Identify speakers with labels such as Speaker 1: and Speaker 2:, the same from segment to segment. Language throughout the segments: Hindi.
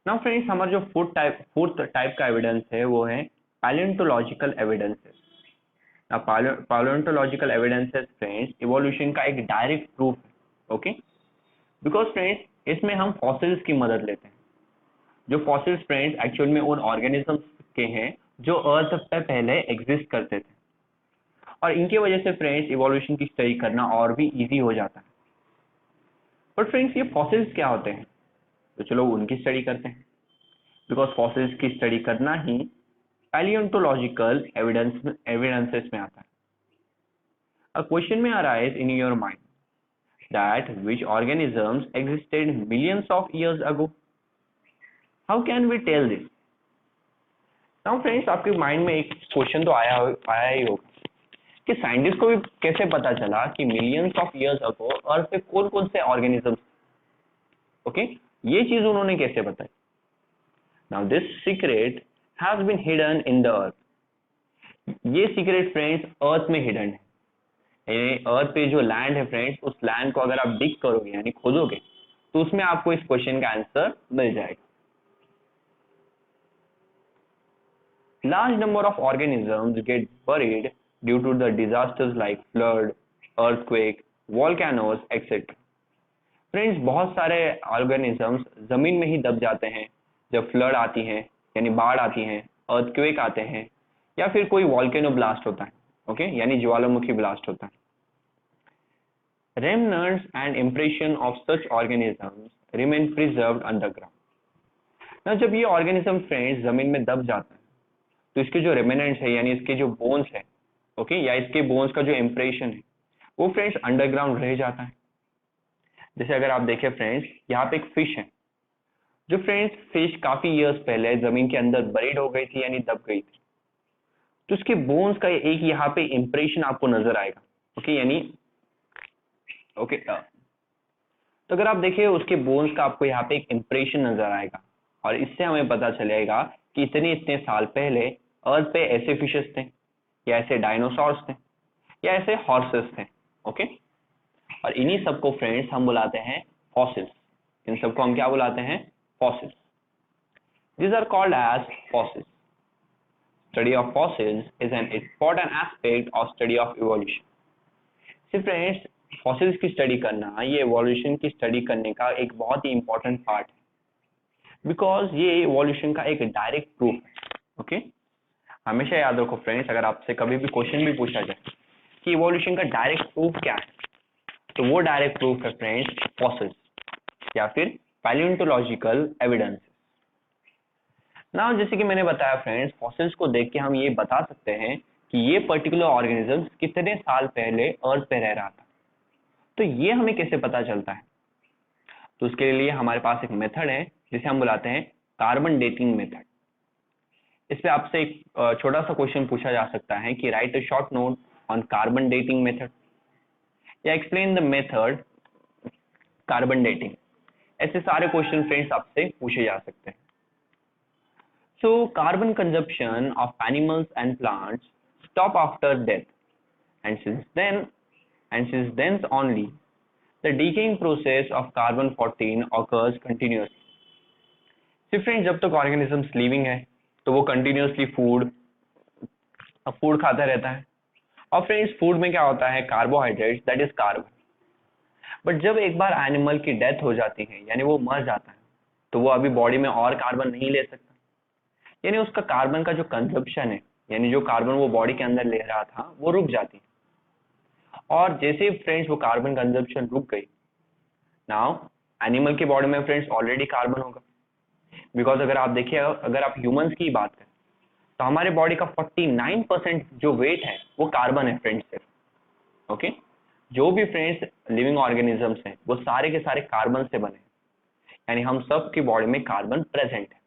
Speaker 1: नाउ फ्रेंड्स, हमारा जो फोर्थ टाइप का एविडेंस है वो है palaeontological evidences. Palaeontological evidences friends evolution का एक डायरेक्ट प्रूफ है। ओके, बिकॉज फ्रेंड्स इसमें हम फॉसिल्स की मदद लेते हैं। जो फॉसिल्स फ्रेंड्स एक्चुअल में उन ऑर्गेनिजम्स के हैं जो अर्थ पे पहले एग्जिस्ट करते थे, और इनकी वजह से फ्रेंड्स इवोल्यूशन की स्टडी करना और भी इजी हो जाता है। बट फ्रेंड्स, ये फॉसिल्स क्या होते हैं? तो चलो उनकी स्टडी करते हैं, बिकॉज फॉसिल्स की स्टडी करना ही पैलियोंटोलॉजिकल एविडेंसेस में आता है। A question may arise in your mind that which organisms existed millions of years ago? How can we tell this? Now friends, आपके माइंड में एक क्वेश्चन तो आया ही होगा कि साइंटिस्ट को भी कैसे पता चला कि मिलियंस ऑफ इयर्स अगो अर्थ पे कौन कौन से ऑर्गेनिजम्स। ओके, ये चीज उन्होंने कैसे बताई? Now this secret has been hidden in the earth. ये सीक्रेट फ्रेंड्स अर्थ में हिडन है। अर्थ पे जो लैंड है फ्रेंड्स, उस लैंड को अगर आप डिग करोगे यानी खोदोगे तो उसमें आपको इस क्वेश्चन का आंसर मिल जाएगा। Large number of organisms get buried due to the disasters like flood, earthquake, volcanoes, etc. Friends, बहुत सारे ऑर्गेनिजम्स जमीन में ही दब जाते हैं जब फ्लड आती है यानी बाढ़ आती है, अर्थक्वेक आते हैं, या फिर कोई वॉल्केनो ब्लास्ट होता है। ओके, यानी ज्वालामुखी ब्लास्ट होता है। Remnants and impression of such organisms remain preserved underground. ना जब ये ऑर्गेनिज्म फ्रेंड्स जमीन में दब जाता है तो इसके जो रेमिनेंट्स है यानी इसके जो बोन्स है, ओके, या इसके बोन्स का जो इम्प्रेशन है वो फ्रेंड्स अंडरग्राउंड रह जाता है। जैसे अगर आप देखें फ्रेंड्स, यहाँ पे एक फिश है जो फ्रेंड्स फिश काफी इयर्स पहले जमीन के अंदर बरीड हो गई थी यानी दब गई थी, तो उसके बोन्स का एक यहाँ पे इम्प्रेशन आपको नजर आएगा। ओके, यानी ओके, तो अगर आप देखिए उसके बोन्स का आपको यहाँ पे एक इम्प्रेशन नजर आएगा, और इससे हमें पता चलेगा कि इतने साल पहले अर्थ पे ऐसे फिशेस थे, या ऐसे डायनासोर्स थे, या ऐसे हॉर्सेस थे। ओके, और इन्हीं सबको फ्रेंड्स हम बुलाते हैं फॉसिल्स। इन सबको हम क्या बुलाते हैं? Fossils. These are called as fossils. Study of fossils is an important aspect of study of evolution. See friends, fossils की स्टडी करना ये इवोल्यूशन की स्टडी करने का एक बहुत ही इंपॉर्टेंट पार्ट है, बिकॉज ये इवोल्यूशन का एक डायरेक्ट प्रूफ है। ओके, हमेशा याद रखो फ्रेंड्स, अगर आपसे कभी भी क्वेश्चन भी पूछा जाए कि इवोल्यूशन का डायरेक्ट प्रूफ क्या है, तो वो डायरेक्ट प्रूफ है फ्रेंड्स फॉसिल्स या फिर पैलियोंटोलॉजिकल एविडेंस। ना जैसे कि मैंने बताया फ्रेंड्स, फॉसिल्स को देख के हम ये बता सकते हैं कि ये पर्टिकुलर ऑर्गेनिज्म कितने साल पहले अर्थ पे रह रहा था। तो ये हमें कैसे पता चलता है? तो उसके लिए हमारे पास एक मेथड है जिसे हम बुलाते हैं कार्बन डेटिंग मेथड। इस पे आपसे एक छोटा सा क्वेश्चन पूछा जा सकता है कि write a short note on carbon dating method, या explain the method carbon dating. ऐसे सारे क्वेश्चन फ्रेंड्स आपसे पूछे जा सकते हैं। So carbon consumption of animals and plants stop after death, and since then only the decaying process of carbon-14 occurs continuously. See friends, जब तक organisms living है तो वो continuously फूड खाता रहता है, और फ्रेंड्स फूड में क्या होता है? Carbohydrates, that is carbon. But जब एक बार एनिमल की डेथ हो जाती है यानी वो मर जाता है, तो वो अभी बॉडी में और कार्बन नहीं ले सकता, यानी उसका कार्बन का जो कंजप्शन है यानी जो कार्बन वो बॉडी के अंदर ले रहा था वो रुक जाती है। और जैसे ही फ्रेंड्स वो कार्बन कंजप्शन रुक गई, नाउ एनिमल के बॉडी में फ्रेंड्स ऑलरेडी कार्बन होगा, बिकॉज अगर आप देखिए, अगर आप ह्यूमंस की बात करें तो हमारे बॉडी का 49% जो वेट है वो कार्बन है फ्रेंड्स सिर्फ। ओके, जो भी फ्रेंड्स लिविंग ऑर्गेनिजम्स हैं वो सारे के सारे कार्बन से बने, यानी हम सब की बॉडी में कार्बन प्रेजेंट है।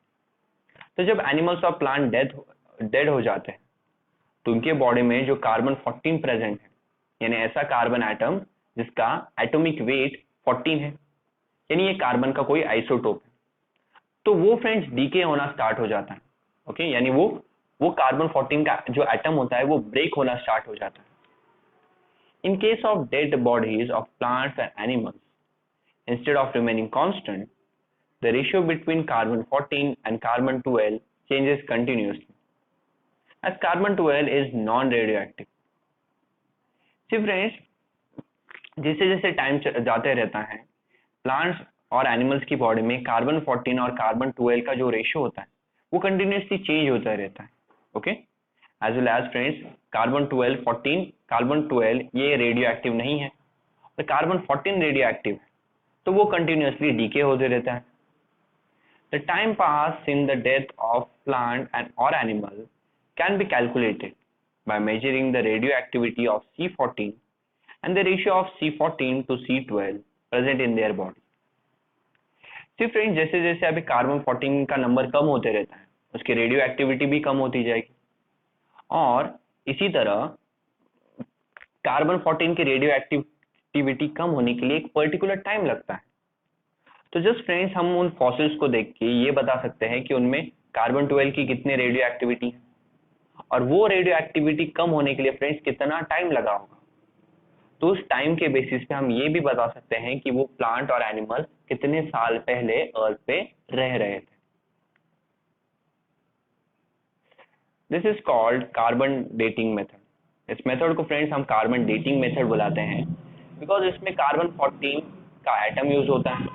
Speaker 1: तो जब एनिमल्स और प्लांट डेड हो जाते हैं तो उनके बॉडी में जो कार्बन 14 प्रेजेंट है, यानी ऐसा कार्बन एटम जिसका एटॉमिक वेट 14 है, यानी ये कार्बन का कोई आइसोटोप है, तो वो फ्रेंड्स डीके होना स्टार्ट हो जाता है। ओके, यानी वो कार्बन 14 का जो एटम होता है वो ब्रेक होना स्टार्ट हो जाता है। In case of dead bodies of plants and animals, instead of remaining constant, the ratio between carbon-14 and carbon-12 changes continuously, as carbon-12 is non-radioactive. See friends, जैसे जैसे टाइम जाते रहता है, प्लांट्स और एनिमल्स की बॉडी में कार्बन-14 और कार्बन-12 का जो रेशियो होता है वो कंटिन्यूसली चेंज होता रहता है. Okay, as well as friends, carbon 14 carbon ये रेडियो एक्टिव नहीं है, तो कार्बन-14 रेडियो एक्टिव है, तो वो कंटिन्यूसली डीके होते रहता है. The time passed in the death of plant and or animal can be calculated by measuring the radioactivity of C14 and the ratio of C14 to C12 present in their body. See friends, जैसे जैसे अभी कार्बन-14 का नंबर कम होते रहता है, उसकी रेडियो एक्टिविटी भी कम होती जाएगी, और इसी तरह कार्बन-14 की रेडियो एक्टिविटी कम होने के लिए एक पर्टिकुलर टाइम लगता है. तो जस्ट फ्रेंड्स, हम उन फॉसिल्स को देख के ये बता सकते हैं कि उनमें कार्बन-12 की कितनी रेडियो एक्टिविटी है, और वो रेडियो एक्टिविटी कम होने के लिए फ्रेंड्स कितना टाइम लगा होगा. तो उस टाइम के बेसिस पे हम ये भी बता सकते हैं कि वो प्लांट और एनिमल कितने साल पहले अर्थ पे रह रहे थे. This is called carbon dating method. इस मेथड को फ्रेंड्स हम कार्बन डेटिंग मेथड बुलाते हैं, बिकॉज इसमें कार्बन-14 का एटम यूज होता है,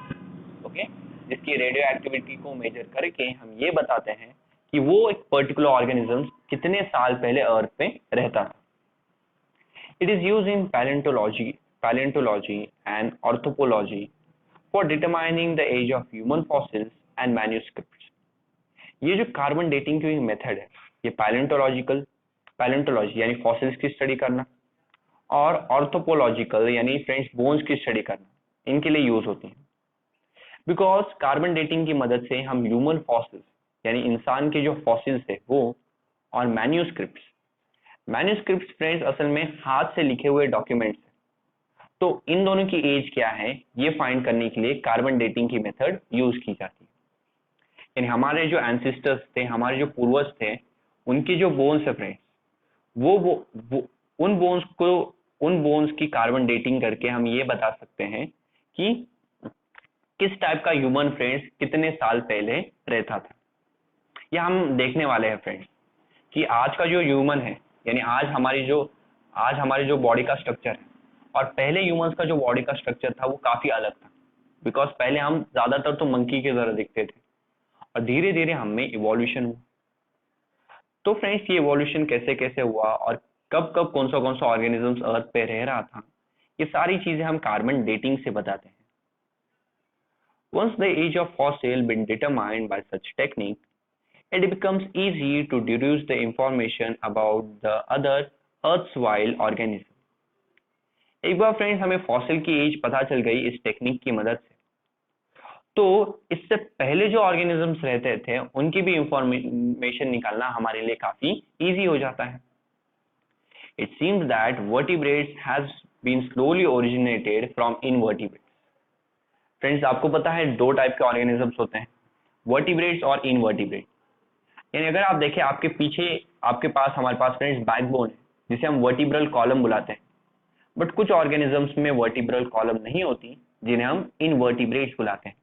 Speaker 1: ओके, जिसकी रेडियो एक्टिविटी को मेजर करके हम ये बताते हैं कि वो एक पर्टिकुलर ऑर्गेनिज्म कितने साल पहले अर्थ पे रहता था. It is used in palaeontology and anthropology for determining the age of human fossils and manuscripts. ये जो कार्बन डेटिंग की मेथड है, ये पैलेंटोलॉजी यानी फॉसिल्स की स्टडी करना, और ऑर्थोपोलॉजिकल यानी फ्रेंड्स बोन्स की स्टडी करना, इनके लिए यूज होती है. बिकॉज कार्बन डेटिंग की मदद से हम ह्यूमन फॉसिल्स यानी इंसान के जो फॉसिल्स है वो, और मैन्यूस्क्रिप्ट्स फ्रेंड्स असल में हाथ से लिखे हुए डॉक्यूमेंट्स है, तो इन दोनों की एज क्या है ये फाइंड करने के लिए कार्बन डेटिंग की मेथड यूज की जाती है. यानी हमारे जो एंसेस्टर्स थे, हमारे जो पूर्वज थे, उनकी जो बोन्स है फ्रेंड्स, वो उन बोन्स की कार्बन डेटिंग करके हम ये बता सकते हैं कि किस टाइप का ह्यूमन फ्रेंड्स कितने साल पहले रहता था. ये हम देखने वाले हैं फ्रेंड्स कि आज का जो ह्यूमन है, यानी आज हमारी जो बॉडी का स्ट्रक्चर है, और पहले ह्यूमंस का जो बॉडी का स्ट्रक्चर था वो काफी अलग था. बिकॉज पहले हम ज्यादातर तो मंकी की तरह दिखते थे, और धीरे धीरे हमें इवोल्यूशन हुआ. तो फ्रेंड्स, ये इवोल्यूशन कैसे कैसे हुआ और कब कब कौन सा ऑर्गेनिजम्स अर्थ पे रह रहा था, ये सारी चीजें हम कार्बन डेटिंग से बताते हैं. Once the age of fossil been determined by such technique, it becomes easy to deduce the information about the other erstwhile organism. एक बार फ्रेंड्स हमें फॉसिल की एज पता चल गई इस टेक्निक की मदद से, तो इससे पहले जो ऑर्गेनिजम्स रहते थे उनकी भी इंफॉर्मेशन निकालना हमारे लिए काफी इजी हो जाता है. It seems that vertebrates has been slowly originated from invertebrates. Friends, आपको पता है दो टाइप के ऑर्गेनिजम्स होते हैं, वर्टिब्रेट्स और इनवर्टिब्रेट. यानी अगर आप देखें आपके पास हमारे पास फ्रेंड्स बैकबोन है, जिसे हम वर्टिब्रल कॉलम बुलाते हैं, बट कुछ ऑर्गेनिजम्स में वर्टिब्रल कॉलम नहीं होती, जिन्हें हम इनवर्टिब्रेट्स बुलाते हैं.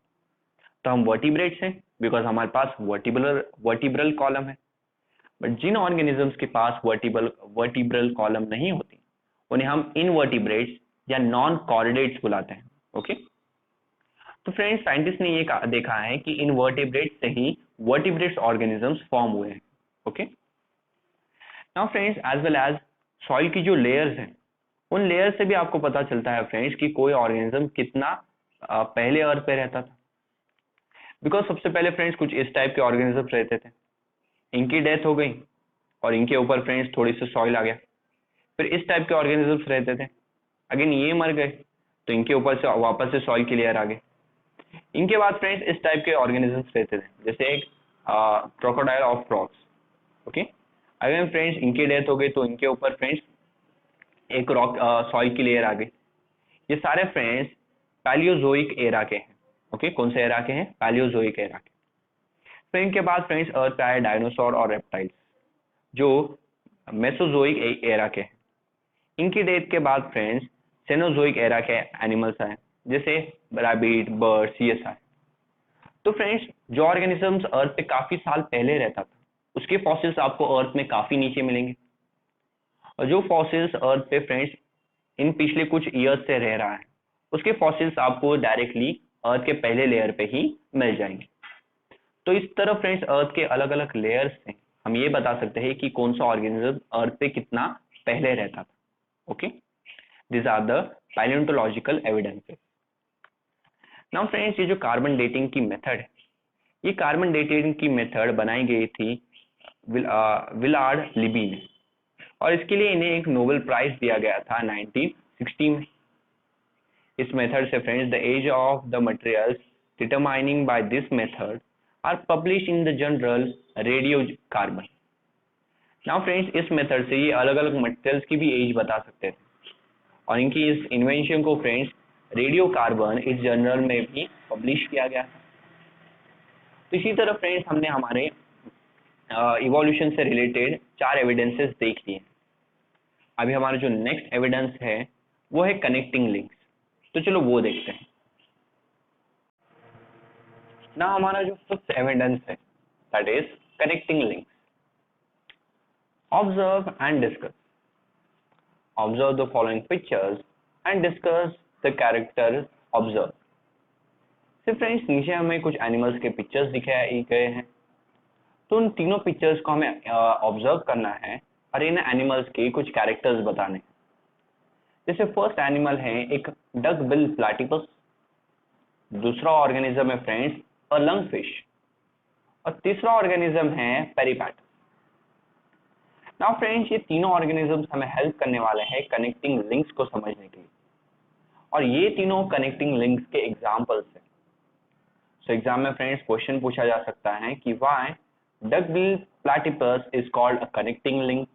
Speaker 1: तो हम वर्टिब्रेट्स हैं बिकॉज हमारे पास वर्टिब्रल कॉलम है, बट जिन ऑर्गेनिजम्स के पास वर्टिब्रल कॉलम नहीं होती उन्हें हम इनवर्टिब्रेट्स या नॉन कॉर्डेट्स बुलाते हैं. ओके, तो फ्रेंड्स साइंटिस्ट ने ये देखा है कि इनवर्टिब्रेट्स से ही वर्टिब्रेट्स ऑर्गेनिजम्स फॉर्म हुए हैं. Okay, now friends, as well as soil की जो लेयर्स हैं, उन लेयर्स से भी आपको पता चलता है फ्रेंड्स कि कोई ऑर्गेनिज्म कितना पहले अर्थ पे रहता था. बिकॉज सबसे पहले फ्रेंड्स कुछ इस टाइप के ऑर्गेनिजम्स रहते थे, इनकी डेथ हो गई और इनके ऊपर फ्रेंड्स थोड़ी सी सॉइल आ गया. फिर इस टाइप के ऑर्गेनिजम्स रहते थे, अगेन ये मर गए तो इनके ऊपर से वापस से सॉइल की लेयर आ गई. इनके बाद फ्रेंड्स इस टाइप के ऑर्गेनिजम्स रहते थे, जैसे एक crocodile of frogs. Okay, again friends इनकी डेथ हो गई तो इनके ऊपर फ्रेंड्स एक रॉक सॉइल की लेयर आ गई. ये सारे फ्रेंड्स पैलियोजोइक एरा के हैं. ओके, कौन से एरा के हैं? पैलियोजोइक एरा के. फिर इनके बाद फ्रेंड्स अर्थ पे आए डायनासोर और रेप्टाइल्स, जो मेसोजोइक एरा के हैं. इनकी डेथ के बाद फ्रेंड्स सेनोजोइक एरा के एनिमल्स आए, जैसे रैबिट, बर्ड्स, ये सारे. तो फ्रेंड्स, जो ऑर्गेनिजम्स अर्थ पे काफी साल पहले रहता था, उसके फॉसिल्स आपको अर्थ में काफी नीचे मिलेंगे, और जो फॉसिल्स अर्थ पे फ्रेंड्स इन पिछले कुछ ईयर्स से रह रहा है, उसके फॉसिल्स आपको डायरेक्टली अर्थ के पहले लेयर पे ही मिल जाएंगे। तो इस तरह फ्रेंड्स, अर्थ के अलग अलग लेयर्स से हम ये बता सकते हैं कि कौन सा ऑर्गेनिज्म अर्थ पे कितना पहले रहता था। Okay, this are the palaeontological evidences. Now friends, ये जो कार्बन डेटिंग की मेथड है, ये कार्बन डेटिंग की मेथड बनाई गई थी विलार्ड लिबी ने, और इसके लिए इन्हें एक नोबेल प्राइज दिया गया था 1960 में। इस मेथड से friends, the age of the materials determining by this method are publish in the journal radio carbon. Now friends, इस मेथड से ये अलग अलग मटेरियल्स की भी एज बता सकते थे, और इनकी इस इन्वेंशन को फ्रेंड्स रेडियो कार्बन इस जर्नल में भी पब्लिश किया गया था। तो इसी तरह फ्रेंड्स, हमने हमारे इवोल्यूशन से रिलेटेड 4 एविडेंसेस देख लिए। अभी हमारा जो नेक्स्ट एविडेंस है वो है कनेक्टिंग लिंक्स। तो चलो वो देखते हैं ना। हमारा जो फिफ्थ एविडेंस है that is connecting links. Observe and discuss. Observe the following pictures and discuss the character observe. सिर्फ फ्रेंड्स, नीचे हमें कुछ एनिमल्स के पिक्चर्स दिखाए गए हैं, तो उन तीनों पिक्चर्स को हमें ऑब्जर्व करना है और इन एनिमल्स के कुछ कैरेक्टर्स बताने। जैसे फर्स्ट एनिमल है एक डक बिल प्लैटिपस, दूसरा ऑर्गेनिज्म है फ्रेंड्स अ लंग फिश, और तीसरा ऑर्गेनिज्म है पेरिपैटस। नाउ फ्रेंड्स, ये तीनों ऑर्गेनिजम्स हमें हेल्प करने वाले हैं कनेक्टिंग लिंक्स को समझने के लिए, और ये तीनों कनेक्टिंग लिंक्स के एग्जांपल्स हैं। सो एग्जाम में फ्रेंड्स क्वेश्चन पूछा जा सकता है कि why duckbill platypus is called a connecting link,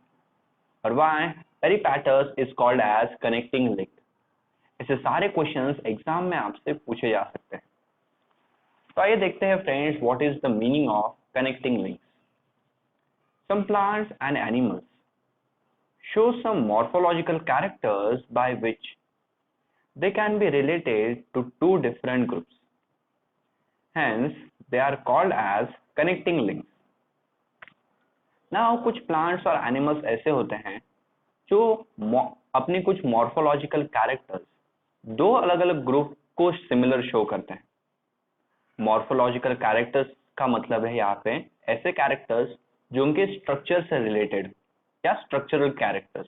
Speaker 1: और why peripatus is called as connecting link। ऐसे सारे क्वेश्चंस एग्जाम में आपसे पूछे जा सकते हैं। तो आइए देखते हैं friends, what is the meaning of connecting links. Some plants and animals show some morphological characters by which they can be related to two different groups. Hence, they are called as connecting links. Now, कुछ plants और animals ऐसे होते हैं जो अपने कुछ morphological characters दो अलग अलग ग्रुप को सिमिलर शो करते हैं। मॉर्फोलॉजिकल कैरेक्टर्स का मतलब है यहाँ पे ऐसे कैरेक्टर्स जो उनके स्ट्रक्चर से रिलेटेड या स्ट्रक्चरल कैरेक्टर्स।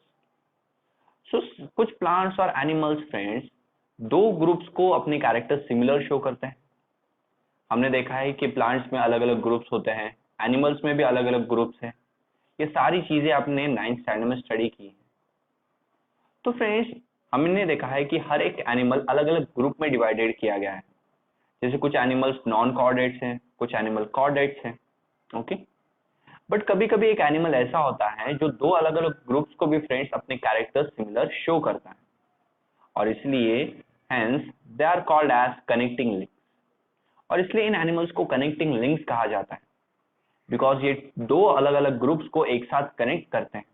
Speaker 1: सो कुछ प्लांट्स और एनिमल्स फ्रेंड्स दो ग्रुप्स को अपने कैरेक्टर सिमिलर शो करते हैं। हमने देखा है कि प्लांट्स में अलग अलग ग्रुप्स होते हैं, एनिमल्स में भी अलग अलग ग्रुप्स हैं। ये सारी चीजें आपने 9th स्टैंडर्ड में स्टडी की है। तो फ्रेंड्स, हमने देखा है कि हर एक एनिमल अलग अलग ग्रुप में डिवाइडेड किया गया है। जैसे कुछ एनिमल्स नॉन कॉर्डेट्स हैं, कुछ एनिमल कॉर्डेट्स हैं। ओके, बट कभी कभी एक एनिमल ऐसा होता है जो दो अलग अलग ग्रुप्स को भी फ्रेंड्स अपने कैरेक्टर सिमिलर शो करता है, और इसलिए hence they are called as connecting links. और इसलिए इन एनिमल्स को कनेक्टिंग लिंक्स कहा जाता है, बिकॉज ये दो अलग अलग ग्रुप्स को एक साथ कनेक्ट करते हैं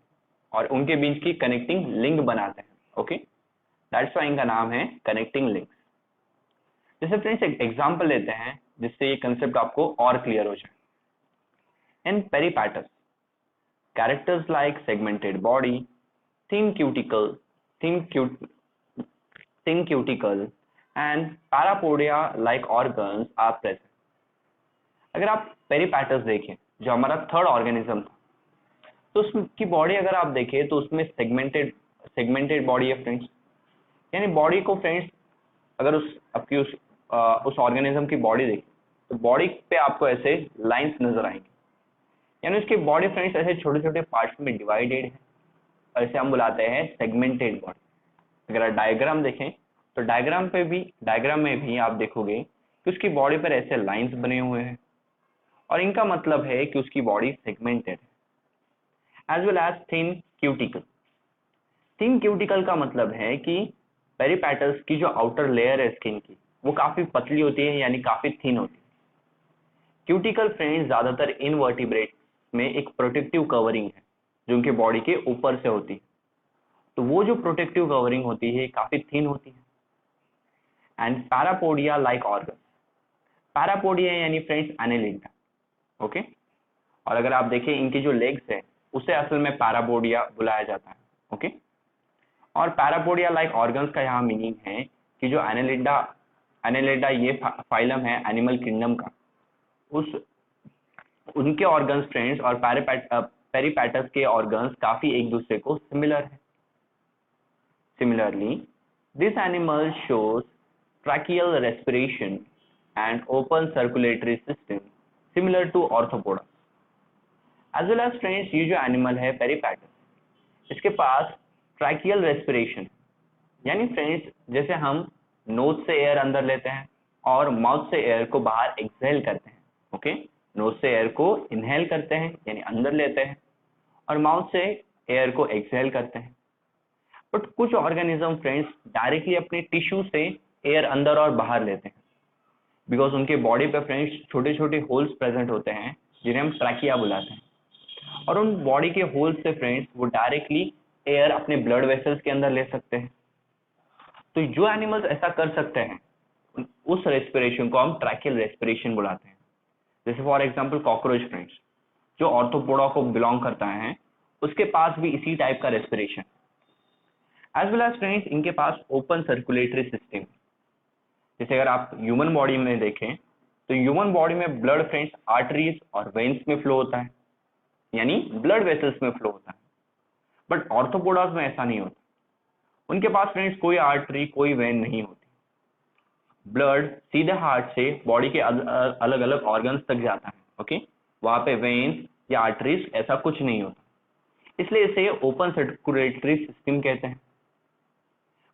Speaker 1: और उनके बीच की कनेक्टिंग लिंक बनाते हैं। ओके, दैट्स व्हाई इनका नाम है कनेक्टिंग लिंक्स। जैसे फ्रेंड्स एक एग्जांपल लेते हैं जिससे ये कंसेप्ट आपको और क्लियर हो जाए। In peripatus, characters like segmented body, thin cuticle and parapodia like organs are present। अगर आप पेरिपैटस देखें जो हमारा थर्ड ऑर्गेनिज्म था, तो उसकी बॉडी अगर आप देखें तो उसमें सेगमेंटेड बॉडी है फ्रेंड्स। यानी बॉडी को फ्रेंड्स अगर उस ऑर्गेनिज्म की बॉडी देखें तो बॉडी पे आपको ऐसे लाइंस नजर आएंगे। यानी उसकी बॉडी फ्रेंड्स ऐसे छोटे छोटे पार्ट्स में डिवाइडेड है, और इसे हम बुलाते हैं सेगमेंटेड बॉडी। अगर आप डायग्राम देखें तो डायग्राम में भी आप देखोगे कि उसकी बॉडी पर ऐसे लाइंस बने हुए हैं, और इनका मतलब है कि उसकी बॉडी सेगमेंटेड है। As well as thin cuticle. Thin cuticle का मतलब है कि पेरिपैटस की जो आउटर लेयर है स्किन की वो काफी पतली होती है, यानी काफी थिन होती है। क्यूटिकल फ्रेंड्स ज्यादातर इनवर्टिब्रेट में एक प्रोटेक्टिव कवरिंग है जो उनके बॉडी के ऊपर से होती है, तो वो जो प्रोटेक्टिव कवरिंग होती है काफी थिन होती है। And parapodia like organ. Parapodia यानी फ्रेंड्स एनालिंडा, ओके। और अगर आप देखें इनके जो लेग्स है उसे असल में पैरापोडिया बुलाया जाता है, ओके। और पैरापोडिया लाइक ऑर्गन्स का यहाँ मीनिंग है कि जो एनालिंडा एनालिंडा ये फाइलम है एनिमल किंगडम का, उस उनके ऑर्गन्स फ्रेंड्स और पेरिपैटस के ऑर्गन्स काफी एक दूसरे को सिमिलर है। Similarly this animal shows tracheal respiration and open circulatory system similar to arthropoda। as well as friends ये जो एनिमल है पेरिपैटस, इसके पास ट्रैकियल रेस्पिरेशन, यानी फ्रेंड्स जैसे हम नोज से एयर अंदर लेते हैं और माउथ से एयर को बाहर एक्सहेल करते हैं, ओके। नोज से एयर को इनहेल करते हैं यानी अंदर लेते हैं और माउथ से एयर को एक्सहेल करते हैं। बट कुछ ऑर्गेनिज्म फ्रेंड्स डायरेक्टली अपने टिश्यू से एयर अंदर और बाहर लेते हैं, बिकॉज उनके बॉडी पे फ्रेंड्स छोटे छोटे होल्स प्रेजेंट होते हैं जिन्हें हम ट्रैकिया बुलाते हैं, और उन बॉडी के होल्स से फ्रेंड्स वो डायरेक्टली एयर अपने ब्लड वेसल्स के अंदर ले सकते हैं। तो जो एनिमल्स ऐसा कर सकते हैं उस रेस्पिरेशन को हम ट्रैकियल रेस्पिरेशन बुलाते हैं। जैसे फॉर एग्जांपल कॉकरोच फ्रेंड्स जो ऑर्थोपोडा को बिलोंग करता है, उसके पास भी इसी टाइप का respiration. As well as friends इनके पास ओपन सर्कुलेटरी सिस्टम, जैसे अगर आप ह्यूमन बॉडी में देखें तो ह्यूमन बॉडी में ब्लड फ्रेंड्स आर्टरीज और वेन्स में फ्लो होता है, यानी ब्लड वेसल्स में फ्लो होता है। बट ऑर्थोपोडास में ऐसा नहीं होता, उनके पास फ्रेंड्स कोई आर्टरी कोई वेन नहीं होती। ब्लड सीधे हार्ट से बॉडी के अलग अलग ऑर्गन्स तक जाता है, ओके। वहां पे वेन्स या आर्टरीज ऐसा कुछ नहीं होता, इसलिए इसे ओपन सर्कुलेटरी सिस्टम कहते हैं।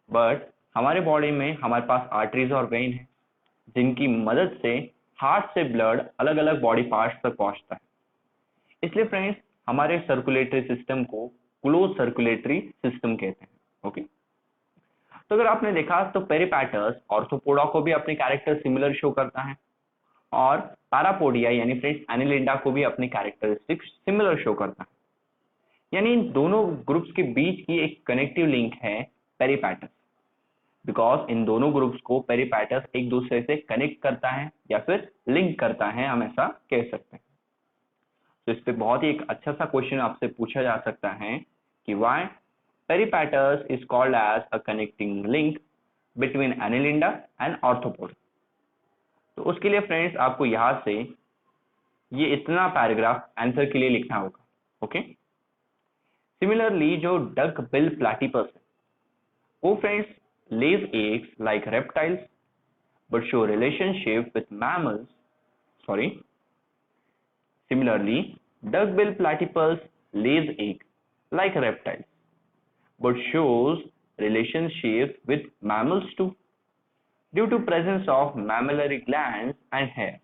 Speaker 1: बट हमारे बॉडी में हमारे पास आर्टरीज और वेन है जिनकी मदद से हार्ट से ब्लड अलग अलग बॉडी पार्ट्स तक पहुंचता है, इसलिए फ्रेंड्स हमारे सर्कुलेटरी सिस्टम को क्लोज सर्कुलेटरी सिस्टम कहते हैं, ओके। तो अगर आपने देखा तो पेरिपैटस ऑर्थोपोडा को भी अपने कैरेक्टर सिमिलर शो करता है और पैरापोडिया यानी फ्रेंड्स एनालिंडा को भी अपने कैरेक्टरिस्टिक्स सिमिलर शो करता है, यानी इन दोनों ग्रुप्स के बीच की एक कनेक्टिव लिंक है पेरिपैटस, बिकॉज इन दोनों ग्रुप्स को पेरिपैटस एक दूसरे से कनेक्ट करता है या फिर लिंक करता है, हम ऐसा कह सकते हैं। तो इस पे बहुत ही एक अच्छा सा क्वेश्चन आपसे पूछा जा सकता है कि why peripatus is called as a connecting link between annelida and arthropoda. तो उसके लिए फ्रेंड्स आपको यहां से ये इतना पैराग्राफ आंसर के लिए लिखना होगा, ओके। सिमिलरली जो डक बिल प्लैटिपस है वो friends lays eggs like reptiles but show relationship with mammals. Sorry. Similarly, duckbill platypus lays egg like reptiles but shows relationship with mammals too due to presence of mammillary glands and hair.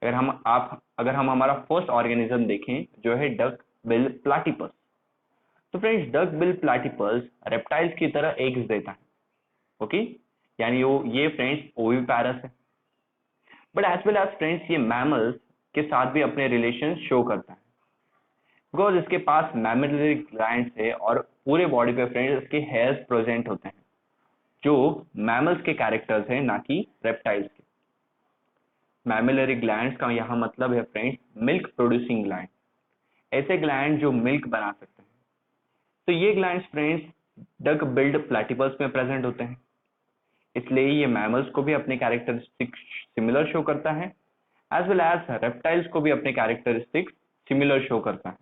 Speaker 1: अगर हम हमारा फर्स्ट ऑर्गेनिज्म देखें जो है डक बिल प्लैटिपस, तो friends duck bill platypus reptiles की तरह एग्स देता है, ओके। यानी ये फ्रेंड्स ओविपैरस है। But as well as friends ये मैमल्स के साथ भी अपने रिलेशन शो करता है, बिकॉज इसके पास मैमिलरी ग्लैंड्स है और पूरे बॉडी पे फ्रेंड्स इसके हेयर्स प्रेजेंट होते हैं जो मैमल्स के कैरेक्टर्स हैं, ना कि रेप्टाइल्स के। मैमिलरी ग्लैंड्स का यहाँ मतलब है फ्रेंड्स मिल्क प्रोड्यूसिंग ग्लैंड, ऐसे ग्लैंड जो मिल्क बना सकते हैं। तो ये glands friends duck billed platypus में प्रेजेंट होते हैं, इसलिए ये मैमल्स को भी अपने कैरेक्टरिस्टिक्स सिमिलर शो करता है, एज वेल एज रेप्टाइल्स को भी अपने कैरेक्टरिस्टिक्स सिमिलर शो करता है।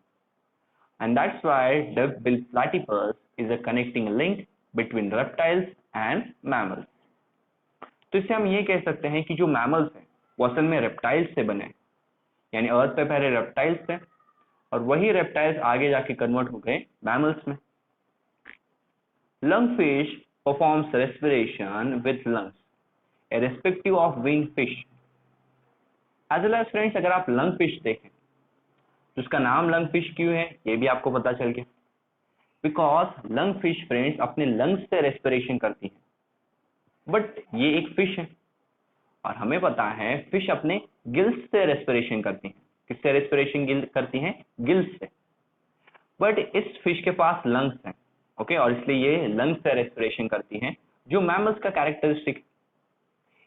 Speaker 1: And that's why duck bill platypus is a connecting link between reptiles and mammals. तो इससे हम ये कह सकते हैं कि जो मैमल्स हैं वो असल में रेप्टाइल्स से बने, यानी अर्थ पे पहले रेप्टाइल्स थे और वही रेप्टाइल्स आगे जाके कन्वर्ट हो गए मैमल्स में। Lungfish performs respiration with lungs, irrespective of winged fish. As well as friends, अगर आप lungfish देखें तो उसका नाम lungfish क्यों है ये भी आपको पता चल गया, बिकॉज lungfish फ्रेंड्स अपने लंग्स से रेस्पिरेशन करती है। बट ये एक फिश है और हमें पता है फिश अपने गिल्स से रेस्पिरेशन करती है। किससे रेस्पिरेशन करती है? गिल्स से। बट इस फिश के पास लंग्स हैं, ओके, और इसलिए ये लंग्स से रेस्पिरेशन करती हैं, जो मैमल्स का कैरेक्टरिस्टिक।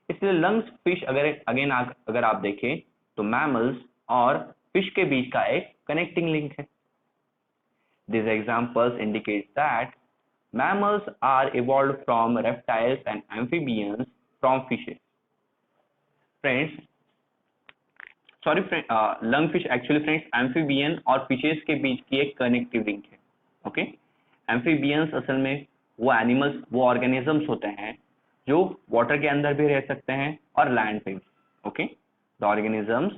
Speaker 1: इसलिए लंग्स फिश अगर आप देखें तो मैमल्स और फिश के बीच का एक कनेक्टिंग लिंक है। These examples indicate that mammals are evolved from reptiles and amphibians from fishes. Friends, sorry lung fish actually friends amphibian और फिशेस के बीच की एक कनेक्टिव लिंक है। ओके, एम्फीबियंस असल में वो एनिमल्स, वो ऑर्गेनिजम्स होते हैं जो वाटर के अंदर भी रह सकते हैं और लैंड पे भी। Okay, the organisms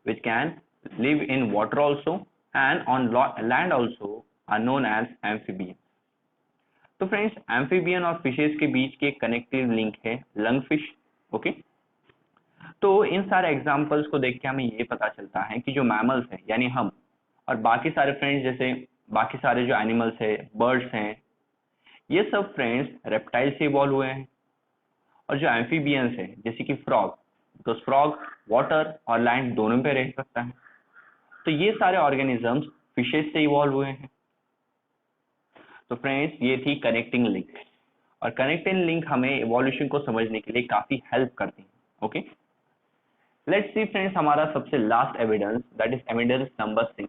Speaker 1: which can live in water also and on land also are known as amphibian. तो फ्रेंड्स, एम्फीबियन और फिशेस के बीच की एक कनेक्टिव लिंक है लंग फिश। ओके, तो इन सारे एग्जाम्पल्स को देख के हमें ये पता चलता है कि जो मैमल्स हैं यानी हम और बाकी सारे फ्रेंड्स, जैसे बाकी सारे जो एनिमल्स हैं, बर्ड्स हैं, ये सब फ्रेंड्स रेप्टाइल से इवॉल्व हुए हैं। और जो एम्फीबियंस हैं जैसे कि फ्रॉग, तो फ्रॉग वाटर और लैंड दोनों पे रह सकता है। तो ये सारे ऑर्गेनिजम्स फिशेस से इवॉल्व हुए हैं। तो फ्रेंड्स, ये थी कनेक्टिंग लिंक, और कनेक्टिंग लिंक हमें इवोल्यूशन को समझने के लिए काफी हेल्प करती है। ओके, लेट्स सी फ्रेंड्स, हमारा सबसे last evidence, that is evidence number 6,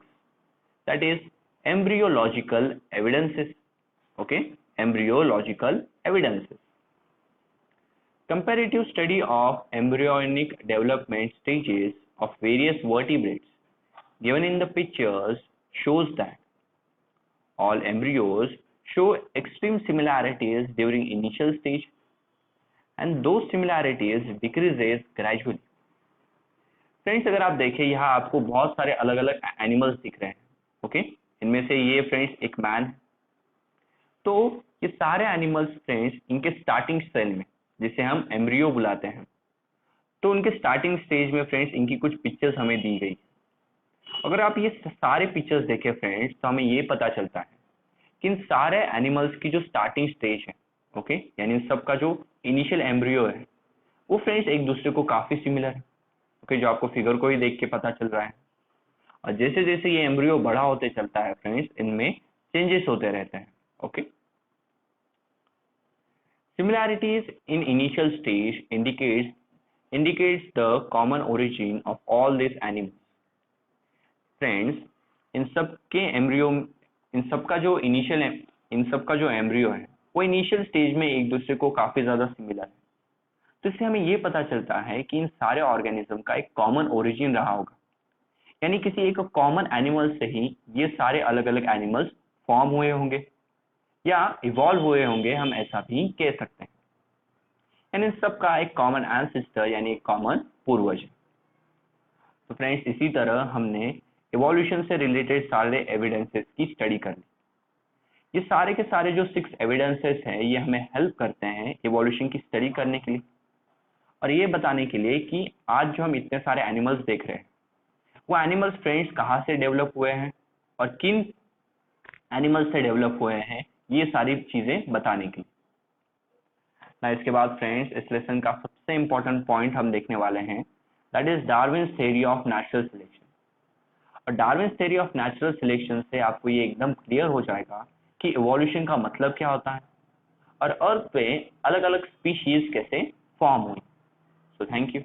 Speaker 1: that is embryological evidences. Okay, embryological evidences, comparative study of embryonic development stages of various vertebrates given in the pictures shows that all embryos show extreme similarities during initial stage and those similarities decreases gradually. Friends, अगर आप देखें यहाँ आपको बहुत सारे अलग अलग एनिमल्स दिख रहे हैं। ओके, इनमें से ये फ्रेंड्स एक मैन, तो ये सारे एनिमल्स फ्रेंड्स इनके स्टार्टिंग सेल में, जिसे हम एम्ब्रियो बुलाते हैं, तो उनके स्टार्टिंग स्टेज में फ्रेंड्स इनकी कुछ पिक्चर्स हमें दी गई। अगर आप ये सारे पिक्चर्स देखें फ्रेंड्स, तो हमें ये पता चलता है कि इन सारे एनिमल्स की जो स्टार्टिंग स्टेज है, ओके, यानी इन सबका जो इनिशियल एम्ब्रियो है, वो फ्रेंड्स एक दूसरे को काफी सिमिलर है। ओके, जो आपको फिगर को ही देख के पता चल रहा है। और जैसे जैसे ये एम्ब्रियो बड़ा होते चलता है फ्रेंड्स, इनमें चेंजेस होते रहते हैं। Okay, similarities in initial stage indicates the common origin of all these animals. Friends, इन सब के एम्ब्रियो, इन सब का जो एम्ब्रियो है वो इनिशियल स्टेज में एक दूसरे को काफी ज्यादा सिमिलर है। तो इससे हमें ये पता चलता है कि इन सारे ऑर्गेनिज्म का एक कॉमन ओरिजिन रहा होगा, यानी किसी एक कॉमन एनिमल से ही ये सारे अलग अलग एनिमल्स फॉर्म हुए होंगे या इवॉल्व हुए होंगे, हम ऐसा भी कह सकते हैं। यानी इन सब का एक कॉमन एंसेस्टर यानी एक कॉमन पूर्वज है। तो फ्रेंड्स, इसी तरह हमने इवोल्यूशन से रिलेटेड सारे एविडेंसेस की स्टडी कर ली। ये सारे के सारे जो 6 एविडेंसेस हैं, ये हमें हेल्प करते हैं इवोल्यूशन की स्टडी करने के लिए, और ये बताने के लिए कि आज जो हम इतने सारे एनिमल्स देख रहे हैं, वो एनिमल्स फ्रेंड्स कहाँ से डेवलप हुए हैं और किन एनिमल्स से डेवलप हुए हैं, ये सारी चीजें बताने की। ना इसके बाद फ्रेंड्स, इस लेसन का सबसे इंपॉर्टेंट पॉइंट हम देखने वाले हैं, that is Darwin's theory of natural selection. और Darwin's theory of natural selection से आपको ये एकदम क्लियर हो जाएगा कि इवोल्यूशन का मतलब क्या होता है और अर्थ पे अलग अलग स्पीशीज कैसे फॉर्म हुई। So thank you.